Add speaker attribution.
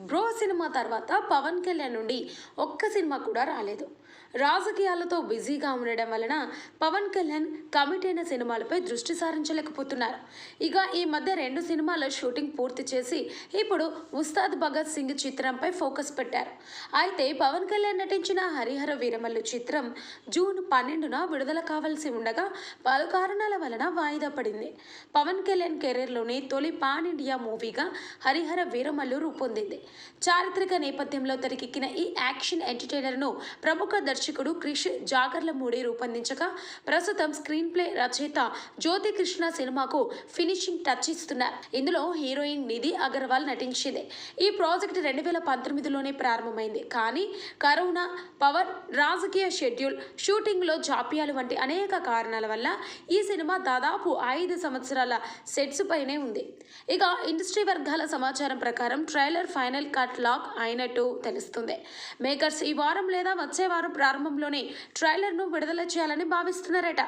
Speaker 1: Bro cinema తర్వాత పవన్ కళ్యాణ్ నుండి ఒక్క సినిమా కూడా రాలేదు. రాజకీయాలతో బిజీగా ఉండడం వలన పవన్ కళ్యాణ్ కమిట్ అయిన సినిమాలపై దృష్టి సారించలేకపోతున్నారు. ఇక ఈ మధ్య 2 సినిమాల షూటింగ్ పూర్తి చేసి ఇప్పుడు ఉస్తాద్ భగత్ సింగ్ చిత్రంపై ఫోకస్ పెట్టారు. అయితే పవన్ కళ్యాణ్ నటించిన హరిహర వీరమల్లు చిత్రం జూన్ 12న విడుదల కావాల్సి ఉండగా పలు కారణాల వలన వాయిదా పడింది. పవన్ కళ్యాణ్ కెరీర్లోని తొలి పాన్ ఇండియా మూవీగా హరిహర వీరమల్లు రూపొందింది. చారిత్రక నేపథ్యంలో తెరకెక్కిన ఈ యాక్షన్ ఎంటర్టైనర్ను ప్రముఖ దర్శకుడు క్రిష్ జాగర్లమూడి రూపొందించగా ప్రస్తుతం స్క్రీన్ ప్లే రచయిత జ్యోతి కృష్ణ సినిమాకు ఫినిషింగ్ టచ్ ఇస్తున్నారు. ఇందులో హీరోయిన్ నిధి అగర్వాల్ నటించింది. ఈ ప్రాజెక్ట్ 2019లోనే ప్రారంభమైంది. కానీ కరోనా, పవర్, రాజకీయ షెడ్యూల్, షూటింగ్లో జాప్యాలు వంటి అనేక కారణాల వల్ల ఈ సినిమా దాదాపు 5 సంవత్సరాల సెట్స్ పైనే ఉంది. ఇక ఇండస్ట్రీ వర్గాల సమాచారం ప్రకారం ట్రైలర్ ఫైనల్ కట్ లాక్ అయినట్టు తెలుస్తుంది. మేకర్స్ ఈ వారం లేదా వచ్చే వారం ప్రారంభంలోనే ట్రైలర్ను విడుదల చేయాలని భావిస్తున్నారట.